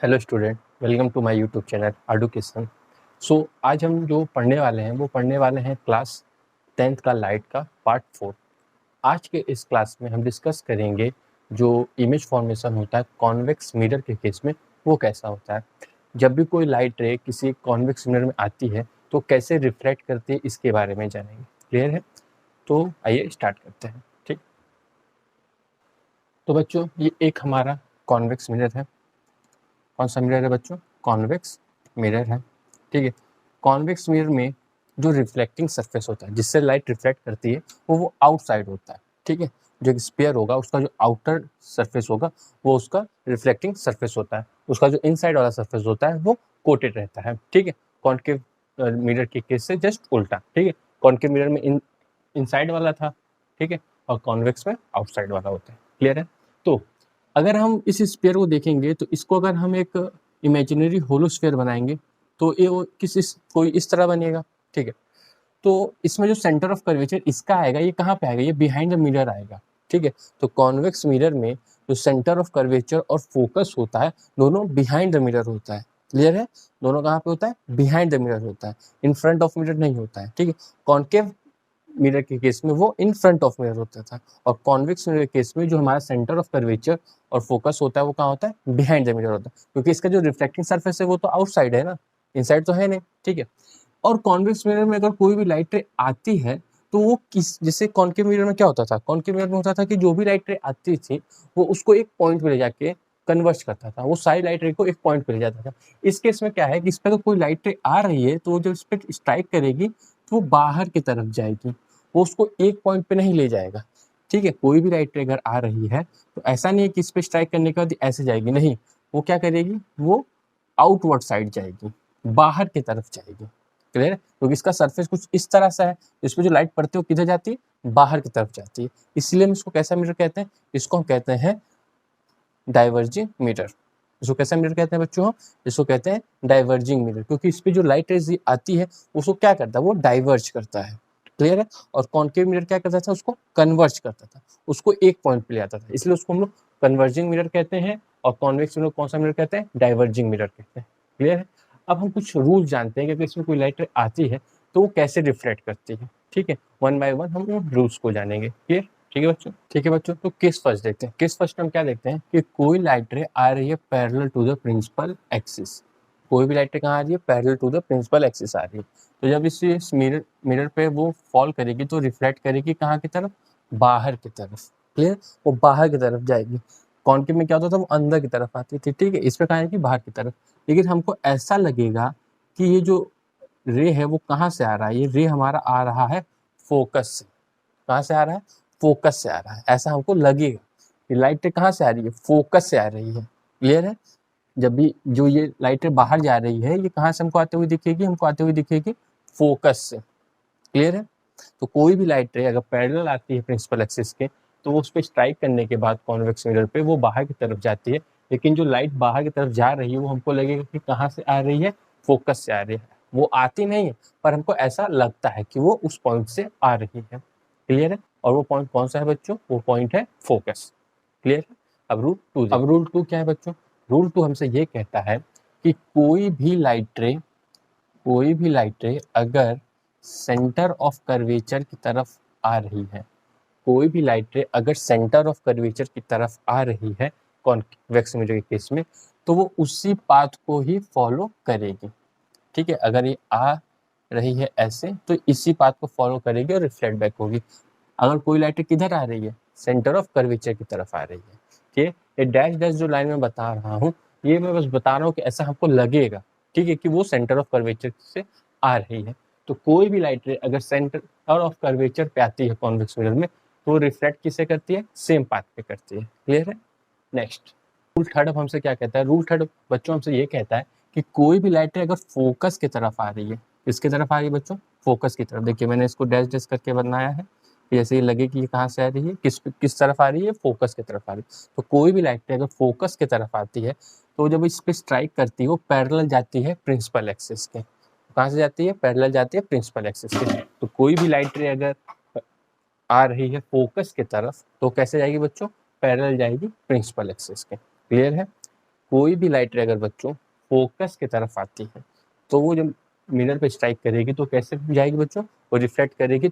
Hello student, welcome to my YouTube channel Education. आज हम जो पढ़ने वाले हैं वो पढ़ने वाले हैं क्लास 10th का लाइट का पार्ट 4। आज के इस क्लास में हम डिस्कस करेंगे जो इमेज फॉर्मेशन होता है कॉन्वेक्स मिरर के केस में वो कैसा होता है। जब भी कोई लाइट रे किसी कॉन्वेक्स मिरर में आती है तो कैसे रिफ्लेक्ट करती है इसके बारे में जानेंगे। क्लियर है? तो आइए स्टार्ट करते हैं। ठीक, तो बच्चों ये एक हमारा कॉन्वेक्स मिरर है। कौन सा मिरर है बच्चों? कॉन्वेक्स मिरर है। ठीक है, कॉन्वेक्स मिरर में जो रिफ्लेक्टिंग सरफेस होता है जिससे लाइट रिफ्लेक्ट करती है वो आउटसाइड होता है। ठीक है, जो स्फीयर होगा उसका जो आउटर सरफेस होगा वो उसका रिफ्लेक्टिंग सरफेस होता है। उसका जो इनसाइड वाला सरफेस होता है वो कोटेड रहता है। ठीक है, कॉन्केव मिरर के केस से जस्ट उल्टा। ठीक है, कॉन्केव मिरर में इनसाइड वाला था, ठीक है, और कॉन्वेक्स में आउटसाइड वाला होता है। क्लियर है? तो अगर हम इस स्फीयर को देखेंगे तो इसको अगर हम एक इमेजिनरी होलो स्फीयर बनाएंगे तो ये कोई इस तरह बनेगा। ठीक है, तो इसमें जो सेंटर ऑफ कर्वेचर इसका आएगा, ये कहाँ पे आएगा? ये बिहाइंड द मिरर आएगा। ठीक है, तो कॉन्वेक्स मिरर में जो सेंटर ऑफ कर्वेचर और फोकस होता है दोनों बिहाइंड द मिरर होता है। क्लियर है? दोनों कहाँ पे होता है? बिहाइंड द मिरर होता है, इन फ्रंट ऑफ मिरर नहीं होता है। ठीक है, कॉन्केव मिरर के केस में वो इन फ्रंट ऑफ मिरर होता था, और कॉन्वेक्स मिरर के केस में जो हमारा सेंटर ऑफ कर्वेचर और फोकस होता है वो कहाँ होता है? बिहाइंड द मिरर होता है, क्योंकि इसका जो रिफ्लेक्टिंग सरफेस है वो तो आउटसाइड है ना, इनसाइड तो है नहीं। ठीक है, और कॉन्वेक्स मिरर में अगर कोई भी लाइट रे आती है तो वो जैसे कॉन्केव मिरर में क्या होता था? कॉन्केव मिरर में होता था कि जो भी लाइट रे आती थी वो उसको एक पॉइंट पे ले जाके कन्वर्ट करता था, वो सारी लाइट रे को एक पॉइंट पे ले जाता था। इस केस में क्या है कि इस पे तो कोई लाइट रे आ रही है तो जब इस पे स्ट्राइक करेगी तो वो बाहर की तरफ जाएगी, वो उसको एक पॉइंट पे नहीं ले जाएगा। ठीक है, कोई भी लाइट रे अगर आ रही है तो ऐसा नहीं है कि इस पे स्ट्राइक करने के बाद ऐसे जाएगी, नहीं, वो क्या करेगी? वो आउटवर्ड साइड जाएगी, बाहर की तरफ जाएगी। क्लियर है? क्योंकि इसका सरफेस कुछ इस तरह से है, इस पे जो लाइट पड़ती है वो किधर जाती है? बाहर की तरफ जाती है। इसलिए हम इसको कैसा मिरर कहते हैं? इसको हम कहते हैं डाइवर्जिंग मिरर। इसको कैसा मिरर कहते हैं बच्चों? इसको कहते हैं डाइवर्जिंग मिरर, क्योंकि इस पे जो लाइट रेज आती है उसको क्या करता है? वो डाइवर्ज करता है। क्लियर है? और कॉन्केव मिरर क्या करता था? उसको कन्वर्ज करता था, उसको एक पॉइंट पे ले आता था, इसलिए उसको हम लोग कन्वर्जिंग मिरर कहते हैं। और कॉन्वेक्स मिरर कौन सा मिरर कहते हैं? डाइवर्जिंग मिरर कहते हैं। क्लियर है? अब हम कुछ रूल जानते हैं कि अगर इसमें कोई लाइट आती है तो वो कैसे रिफ्लेक्ट करती है। ठीक है, वन बाय वन हम उन रूल्स को जानेंगे। क्लियर? ठीक है बच्चों? ठीक है बच्चों, तो केस फर्स्ट देखते हैं। केस फर्स्ट हम क्या देखते हैं कि कोई लाइट रे आ रही है parallel to the principal axis. कोई भी लाइट रे कहाँ आ रही है? Parallel to the principal axis आ रही है। तो जब इस मिरर पे वो फॉल करेगी तो रिफ्लेक्ट करेगी कहाँ की तरफ? बाहर की तरफ। क्लियर? वो बाहर की तरफ जाएगी। कॉन्केव में क्या होता था? वो अंदर की तरफ आती थी। ठीक है, इस पे कहाँ आएगी? बाहर की तरफ। लेकिन हमको ऐसा लगेगा कि ये जो रे है वो कहाँ से आ रहा है? ये रे हमारा आ रहा है फोकस से। कहाँ से आ रहा है? फोकस से आ रहा है, ऐसा हमको लगेगा कि लाइट कहाँ से आ रही है? फोकस से आ रही है। क्लियर है? जब भी जो ये लाइट बाहर जा रही है ये कहाँ से हमको आते हुए दिखेगी? हमको आते हुए दिखेगी फोकस से। क्लियर है? तो कोई भी लाइट रे अगर पैरेलल आती है प्रिंसिपल एक्सिस के तो वो उस पर स्ट्राइक करने के बाद कॉन्वेक्स मिरर पे वो बाहर की तरफ जाती है, लेकिन जो लाइट बाहर की तरफ जा रही है वो हमको लगेगा कि कहाँ से आ रही है? फोकस से आ रही है। वो आती नहीं है पर हमको ऐसा लगता है कि वो उस पॉइंट से आ रही है। क्लियर है? और वो पॉइंट कौन सा है बच्चों? वो पॉइंट है फोकस। क्लियर है? अब रूल टू क्या है बच्चों? रूल टू हमसे ये कहता है कि कोई भी लाइट रे अगर सेंटर ऑफ कर्वेचर की तरफ आ रही है, कोई भी लाइट रे अगर सेंटर ऑफ कर्वेचर की तरफ आ रही है कॉन्वेक्स मिरर के केस में, तो वो उसी पाथ को ही फॉलो करेगी। ठीक है, अगर ये आ रही है ऐसे तो इसी पाथ को फॉलो करेगी और रिफ्लेक्ट बैक होगी। अगर कोई लाइट किधर आ रही है? सेंटर ऑफ कर्वेचर की तरफ आ रही है। ठीक है, ये डैश डैश जो लाइन में बता रहा हूँ ये मैं बस बता रहा हूँ कि ऐसा हमको लगेगा, ठीक है, कि वो सेंटर ऑफ कर्वेचर से आ रही है। तो कोई भी लाइट रे अगर सेंटर ऑफ कर्वेचर पे आती है कॉन्वेक्स मिरर में तो रिफ्लेक्ट किसे करती है? सेम पाथ पे करती है। क्लियर है? नेक्स्ट रूल थर्ड अब हमसे क्या कहता है? रूल थर्ड बच्चों हमसे ये कहता है कि कोई भी लाइट रे अगर फोकस की तरफ आ रही है, किसकी तरफ आ रही है बच्चों? फोकस की तरफ। देखिए मैंने इसको डैश डैश करके बनाया है, जैसे ये लगे कि ये कहाँ से आ रही है, किस तरफ आ रही है? फोकस की तरफ आ रही है। तो कोई भी लाइट अगर फोकस की तरफ आती है तो जब इस पे स्ट्राइक करती है वो पैरेलल जाती है प्रिंसिपल एक्सिस के। कहाँ से जाती है? पैरेलल जाती है प्रिंसिपल एक्सिस के। तो कोई भी लाइट रे अगर आ रही है फोकस की तरफ तो कैसे जाएगी बच्चों? पैरेलल जाएगी प्रिंसिपल एक्सिस के। क्लियर है? कोई भी लाइट रे अगर बच्चों फोकस की तरफ आती है तो वो जब मिरर पे स्ट्राइक करेगी तो कैसे जाएगी बच्चों, वो रिफ्लेक्ट करेगी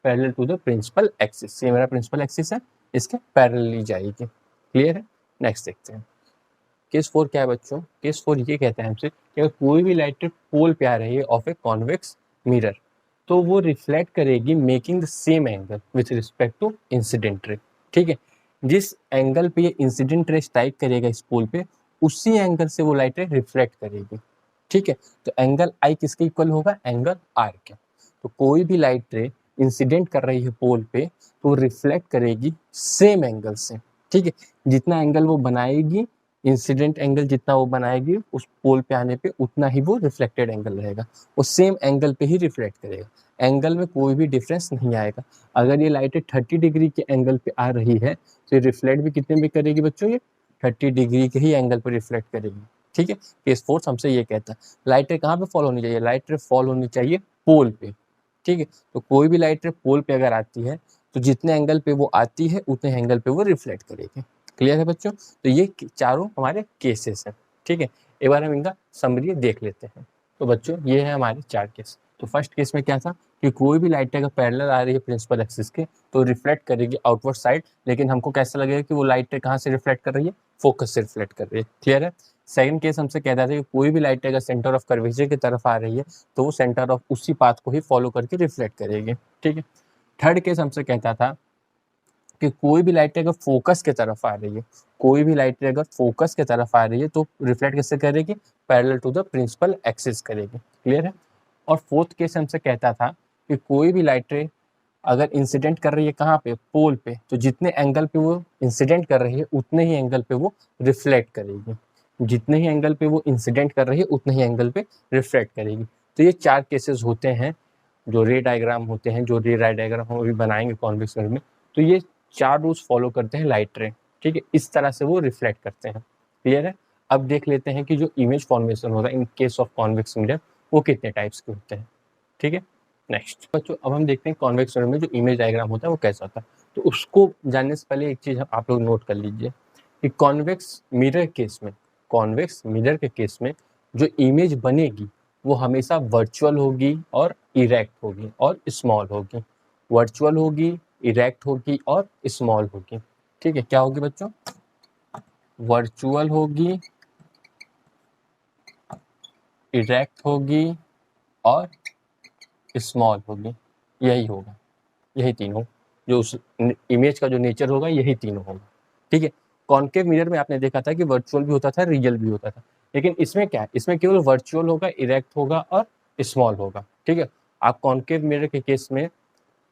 parallel to the principal axis. ये मेरा प्रिंसिपल एक्सिस है, इसके पैरेलली जाएगी। क्लियर है? नेक्स्ट देखते हैं केस 4 क्या है बच्चों। केस 4 ये कहता है हमसे कि अगर कोई भी लाइट रे पोल पे आ रही है ऑफ ए कॉन्वेक्स मिरर तो वो रिफ्लेक्ट करेगी making the same angle with respect to incident ray. ठीक है, जिस एंगल पे ये इंसिडेंट रे स्ट्राइक करेगा इस पोल पे उसी एंगल से वो लाइट रे रिफ्लेक्ट करेगी। ठीक है, तो एंगल आई किसके इक्वल होगा, एंगल आर के। तो कोई भी लाइट रे इंसिडेंट कर रही है पोल पे तो रिफ्लेक्ट करेगी सेम एंगल से। ठीक है, जितना एंगल वो बनाएगी, इंसिडेंट एंगल जितना वो बनाएगी उस पोल पे आने पे उतना ही वो रिफ्लेक्टेड एंगल रहेगा, वो सेम एंगल पे ही रिफ्लेक्ट करेगा, एंगल में कोई भी डिफरेंस नहीं आएगा। अगर ये लाइटें 30 डिग्री के एंगल पे आ रही है तो ये रिफ्लेक्ट भी कितने में करेगी बच्चों, ये 30 डिग्री के ही एंगल पर रिफ्लेक्ट करेगी। ठीक है, केस 4 हमसे ये कहता है लाइटें कहाँ पे फॉल होनी चाहिए, लाइटें फॉल होनी चाहिए पोल पे। ठीक है, तो कोई भी लाइट पोल पे अगर आती है तो जितने एंगल पे वो आती है उतने एंगल पे वो रिफ्लेक्ट करेगी। क्लियर है बच्चों? तो ये चारों हमारे केसेस हैं। ठीक है, एक बार हम इनका समरी देख लेते हैं। तो बच्चों ये है हमारे 4 केस। तो फर्स्ट केस में क्या था कि कोई भी लाइट अगर पैरेलल आ रही है प्रिंसिपल एक्सिस के तो रिफ्लेक्ट करेगी आउटवर्ड साइड, लेकिन हमको कैसा लगेगा कि वो लाइट कहाँ से रिफ्लेक्ट कर रही है, फोकस से रिफ्लेक्ट कर रही है। क्लियर है? सेकंड केस हमसे कहता था कि कोई भी लाइट अगर सेंटर ऑफ कर्वेचर की तरफ आ रही है तो वो सेंटर ऑफ उसी पाथ को ही फॉलो करके रिफ्लेक्ट करेगी। ठीक है, थर्ड केस हमसे कहता था कि कोई भी लाइट अगर फोकस की तरफ आ रही है, कोई भी लाइट अगर फोकस की तरफ आ रही है तो रिफ्लेक्ट किससे करेगी, parallel to the principal axis करेगी। क्लियर है? और फोर्थ केस हमसे कहता था कि कोई भी लाइट रे अगर इंसिडेंट कर रही है कहाँ पे, पोल पे, तो जितने एंगल पे वो इंसिडेंट कर रही है उतने ही एंगल पे वो रिफ्लेक्ट करेगी, जितने ही एंगल पे वो इंसिडेंट कर रही है उतने ही एंगल पे रिफ्लेक्ट करेगी। तो ये 4 केसेस होते हैं जो रे डायग्राम होते हैं, जो रे डायग्राम हम अभी बनाएंगे कॉन्वेक्स मिरर में। तो ये 4 रूल्स फॉलो करते हैं लाइट रे। ठीक है, इस तरह से वो रिफ्लेक्ट करते हैं। क्लियर है? अब देख लेते हैं कि जो इमेज फॉर्मेशन होता है in case of convex mirror वो कितने टाइप्स के होते हैं। ठीक है, नेक्स्ट बच्चों अब हम देखते हैं कॉन्वेक्स मिरर में जो इमेज डायग्राम होता है वो कैसा होता है। तो उसको जानने से पहले एक चीज़ आप लोग नोट कर लीजिए कि कॉन्वेक्स मिरर केस में, कॉन्वेक्स मिरर के केस में जो इमेज बनेगी वो हमेशा वर्चुअल होगी और इरेक्ट होगी और स्मॉल होगी। वर्चुअल होगी, इरेक्ट होगी और स्मॉल होगी। ठीक है, क्या होगी बच्चों, वर्चुअल होगी, इरेक्ट होगी और स्मॉल होगी। यही होगा, यही तीनों जो उस इमेज का जो नेचर होगा यही तीनों होगा। ठीक है, कॉन्केव मिरर में आपने देखा था कि वर्चुअल भी होता था, रियल भी होता था, लेकिन इसमें क्या है, इसमें केवल वर्चुअल होगा, इरेक्ट होगा और स्मॉल होगा। ठीक है, आप कॉन्केव मिरर के केस में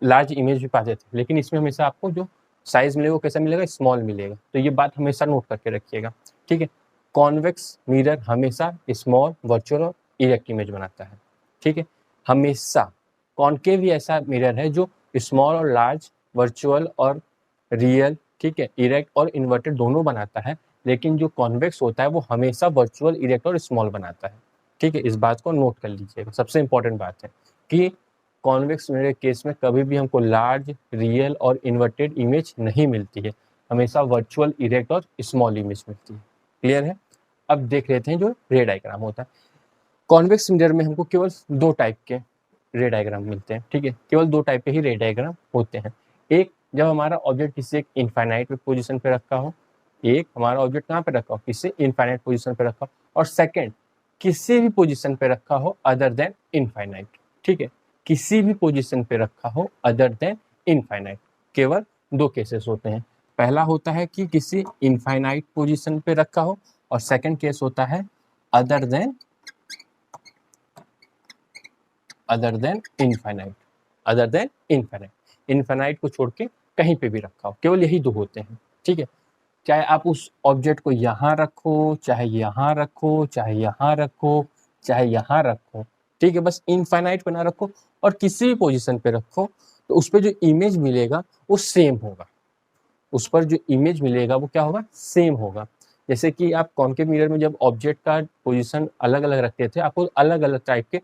लार्ज इमेज भी पाते थे, लेकिन इसमें हमेशा आपको जो साइज मिलेगा वो कैसा मिलेगा, स्मॉल मिलेगा। तो ये बात हमेशा नोट करके रखिएगा। ठीक है, कॉन्वेक्स मिरर हमेशा स्मॉल, वर्चुअल और इरेक्ट इमेज बनाता है। ठीक है, हमेशा कॉन्केव ही ऐसा मिरर है जो स्मॉल और लार्ज, वर्चुअल और रियल, ठीक है, इरेक्ट और इन्वर्टेड दोनों बनाता है, लेकिन जो कॉन्वेक्स होता है वो हमेशा वर्चुअल, इरेक्ट और स्मॉल बनाता है। ठीक है, इस बात को नोट कर लीजिएगा, सबसे इंपॉर्टेंट बात है कि कॉन्वेक्स मिरर के केस में कभी भी हमको लार्ज, रियल और इन्वर्टेड इमेज नहीं मिलती है, हमेशा वर्चुअल, इरेक्ट और स्मॉल इमेज मिलती है। क्लियर है? अब देख लेते हैं जो रे डायग्राम होता है। कॉन्वेक्स मिरर में हमको केवल 2 टाइप के रे डायग्राम मिलते हैं। ठीक है, केवल 2 टाइप के ही रे डायग्राम होते हैं। एक, जब हमारा ऑब्जेक्ट किसी एक इनफाइनाइट पोजीशन पे रखा हो, एक हमारा ऑब्जेक्ट कहाँ पे रखा हो, किसी इनफाइनाइट पोजीशन पे रखा हो, और सेकंड किसी भी पोजीशन पे रखा हो अदर देन इनफाइनाइट। ठीक है, किसी भी पोजीशन पे रखा हो अदर देन इनफाइनाइट। केवल 2 केसेस होते हैं। पहला होता है कि किसी इनफाइनाइट पोजीशन पे रखा हो, और सेकंड केस होता है other than infinite. Other than infinite, infinite को छोड़ के कहीं पे भी रखा हो, केवल यही 2 होते हैं। ठीक है, चाहे आप उस ऑब्जेक्ट को यहाँ रखो, चाहे यहाँ रखो, चाहे यहाँ रखो, चाहे यहाँ रखो। ठीक है, बस इनफाइनाइट पे ना रखो और किसी भी पोजीशन पे रखो, तो उस पर जो इमेज मिलेगा वो सेम होगा। उस पर जो इमेज मिलेगा वो क्या होगा, सेम होगा। जैसे कि आप कॉन्केव मिरर में जब ऑब्जेक्ट का पोजीशन अलग अलग रखते थे आपको अलग अलग टाइप के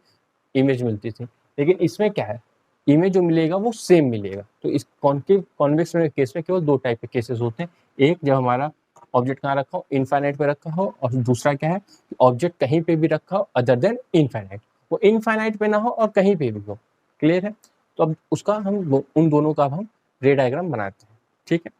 इमेज मिलती थी, लेकिन इसमें क्या है, इमेज जो मिलेगा वो सेम मिलेगा। तो इस कॉन्वेक्स में केस में केवल 2 टाइप के केसेस होते हैं। एक, जब हमारा ऑब्जेक्ट कहाँ रखा हो, इनफाइनाइट पे रखा हो, और दूसरा क्या है कि ऑब्जेक्ट कहीं पे भी रखा हो अदर देन इनफाइनाइट, वो इनफाइनाइट पे ना हो और कहीं पे भी हो। क्लियर है? तो अब उसका हम उन दोनों का हम रे डायग्राम बनाते हैं। ठीक है,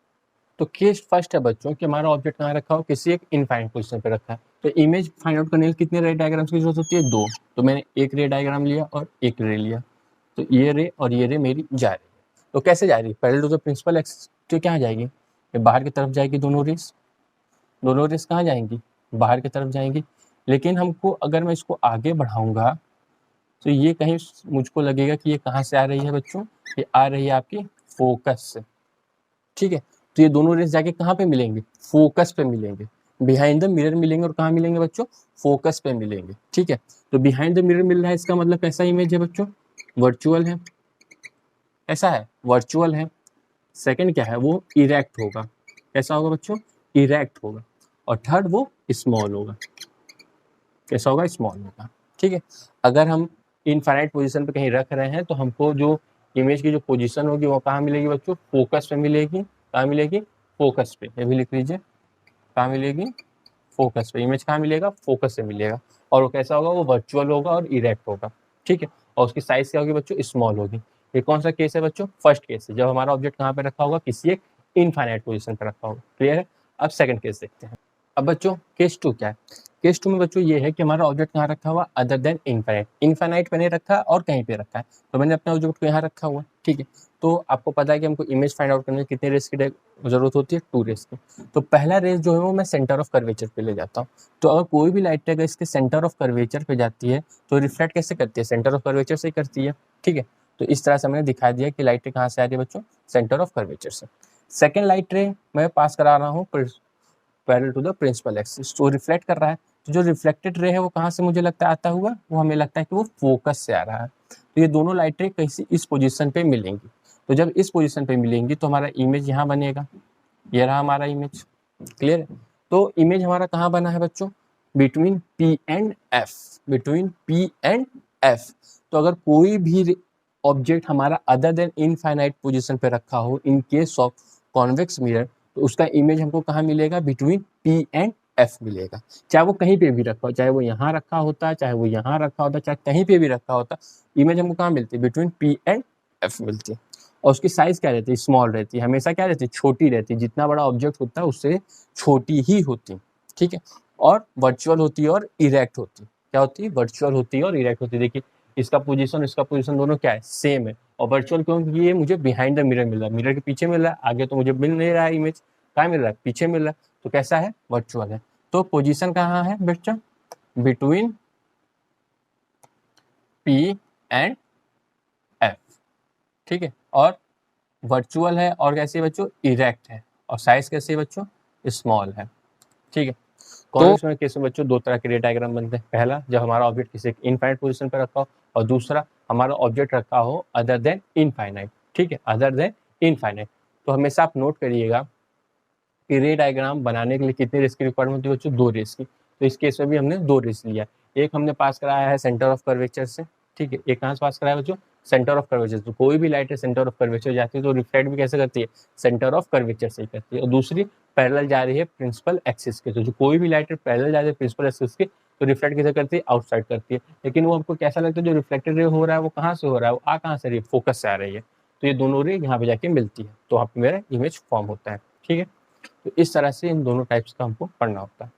तो केस फर्स्ट है बच्चों कि हमारा ऑब्जेक्ट कहाँ रखा हो, किसी एक इनफाइनाइट पोजीशन पे रखा है। तो इमेज फाइंड आउट करने के लिए कितने रे डायग्राम्स की जरूरत होती है, 2। तो मैंने एक रे डायग्राम लिया और एक रे लिया, तो ये रे और ये रे मेरी जा रही है। तो कैसे जा रही है, parallel to the principal axis, तो क्या जाएगी, ये बाहर की तरफ जाएगी, दोनों रेस कहाँ जाएंगी, बाहर की तरफ जाएंगी। लेकिन हमको अगर मैं इसको आगे बढ़ाऊंगा तो ये कहीं मुझको लगेगा कि ये कहाँ से आ रही है बच्चों, ये आ रही है आपकी फोकस से। ठीक है, तो ये दोनों रेस जाके कहाँ पे मिलेंगे, फोकस पे मिलेंगे, बिहाइंड द मिरर मिलेंगे। और कहाँ मिलेंगे बच्चों, फोकस पे मिलेंगे। ठीक है, तो बिहाइंड द मिरर मिल रहा है, इसका मतलब कैसा इमेज है बच्चों, वर्चुअल है। ऐसा है, वर्चुअल है। सेकंड क्या है, वो इरेक्ट होगा। कैसा होगा बच्चों, इरेक्ट होगा। और थर्ड वो स्मॉल होगा। कैसा होगा, स्मॉल होगा। ठीक है, अगर हम इनफाइनाइट पोजीशन पे कहीं रख रहे हैं तो हमको जो इमेज की जो पोजीशन होगी वो कहाँ मिलेगी बच्चों, फोकस पे मिलेगी। कहाँ मिलेगी, फोकस पे। ये भी लिख लीजिए, कहाँ मिलेगी, फोकस पे। इमेज कहाँ मिलेगा, फोकस से मिलेगा। और वो कैसा होगा, वो वर्चुअल होगा और इरेक्ट होगा। ठीक है, और उसकी साइज क्या होगी बच्चों, स्मॉल होगी। ये कौन सा केस है बच्चों, फर्स्ट केस है, जब हमारा ऑब्जेक्ट कहाँ पे रखा होगा, किसी एक इनफाइनाइट पोजीशन पे रखा होगा। क्लियर है? अब सेकंड केस देखते हैं। अब बच्चों केस 2 क्या है, केस 2 में बच्चों ये है कि हमारा ऑब्जेक्ट कहाँ रखा हुआ, अदर देन इनफाइनाइट। इनफाइनाइट पे नहीं रखा और कहीं पे रखा है, तो मैंने अपने ऑब्जेक्ट को यहाँ रखा हुआ। ठीक है, तो आपको पता है कि हमको इमेज फाइंड आउट करने में कितने रेस की जरूरत होती है, 2 रेस की। तो पहला रेस जो है वो मैं सेंटर ऑफ कर्वेचर पे ले जाता हूँ। तो अगर कोई भी लाइट अगर इसके सेंटर ऑफ कर्वेचर पे जाती है तो रिफ्लेक्ट कैसे करती है, सेंटर ऑफ कर्वेचर से ही करती है। ठीक है, तो इस तरह से मैंने दिखा दिया कि लाइट रे कहाँ से आ रही है बच्चों, सेंटर ऑफ कर्वेचर से। सेकेंड लाइट रे मैं पास करा रहा हूँ parallel to the principal axis, तो रिफ्लेक्ट कर रहा है। तो जो रिफ्लेक्टेड रे है वो कहाँ से मुझे लगता है आता हुआ, वो हमें लगता है कि वो फोकस से आ रहा है। तो ये दोनों लाइट रे कहीं इस पोजीशन पे मिलेंगी। तो जब इस पोजीशन पे मिलेंगी तो हमारा इमेज यहाँ बनेगा, ये रहा हमारा इमेज। क्लियर है? तो इमेज हमारा कहाँ बना है बच्चों, between P and F, between P and F. तो अगर कोई भी ऑब्जेक्ट हमारा अदर देन इनफाइनाइट पोजीशन पे रखा हो in case of convex mirror, तो उसका इमेज हमको कहाँ मिलेगा, बिटवीन पी एंड एफ मिलेगा। चाहे वो कहीं पे भी रखा हो, चाहे वो यहाँ रखा होता, चाहे वो यहाँ रखा होता, चाहे कहीं पे भी रखा होता, इमेज हमको कहाँ मिलती है, बिटवीन पी एंड एफ मिलती है। और उसकी साइज क्या रहती है, स्मॉल रहती है। हमेशा क्या रहती है, छोटी रहती है। जितना बड़ा ऑब्जेक्ट होता है उससे छोटी ही होती है। ठीक है, और वर्चुअल होती है और इरेक्ट होती है। क्या होती है, वर्चुअल होती है और इरेक्ट होती है। देखिए इसका पोजीशन दोनों क्या है, सेम है। और वर्चुअल क्यों, क्योंकि ये मुझे बिहाइंड द मिरर मिल रहा है, मिरर के पीछे मिल रहा है, आगे तो मुझे मिल नहीं रहा है इमेज। कहाँ मिल रहा है, पीछे मिल रहा है। तो कैसा है, वर्चुअल है। तो पोजीशन कहाँ है बच्चों, बिटवीन पी एंड एफ। ठीक है, और वर्चुअल है और कैसे है बच्चों, इरेक्ट है। और साइज कैसे है बच्चों, स्मॉल है। ठीक है, कॉन्वेक्स में केस में बच्चों दो तरह के रे डायग्राम बनते हैं। पहला, जब हमारा ऑब्जेक्ट किसी इनफाइनाइट पोजीशन पर रखा हो, और दूसरा हमारा ऑब्जेक्ट रखा हो अदर देन इनफाइनाइट। ठीक है, अदर देन इनफाइनाइट। तो हमेशा आप नोट करिएगा कि रे डायग्राम बनाने के लिए कितने रेस की रिक्वायरमेंट होती है बच्चों, 2 रेस की। तो इस केस में भी हमने 2 रेस लिया। एक हमने पास कराया है सेंटर ऑफ कर्वेचर से। ठीक है, एक कहाँ से पास कराया बच्चों, सेंटर ऑफ कर्वेचर। तो कोई भी लाइट सेंटर ऑफ कर्वेचर जाती है तो रिफ्लेक्ट भी कैसे करती है, सेंटर ऑफ कर्वेचर से ही करती है। और दूसरी पैरेलल जा रही है प्रिंसिपल एक्सिस के। तो जो कोई भी लाइट पैरेलल जा रही है प्रिंसिपल एक्सिस के, तो रिफ्लेक्ट कैसे करती है, आउटसाइड करती है। लेकिन वो हमको कैसा लगता है, जो रिफ्लेक्टेड रे हो रहा है वो कहाँ से हो रहा है, वो आ कहाँ से रही है, फोकस से आ रही है। तो ये दोनों रे यहाँ पे जाके मिलती है, तो वहाँ पे मेरा इमेज फॉर्म होता है। ठीक है, तो इस तरह से इन दोनों टाइप्स का हमको पढ़ना होता है।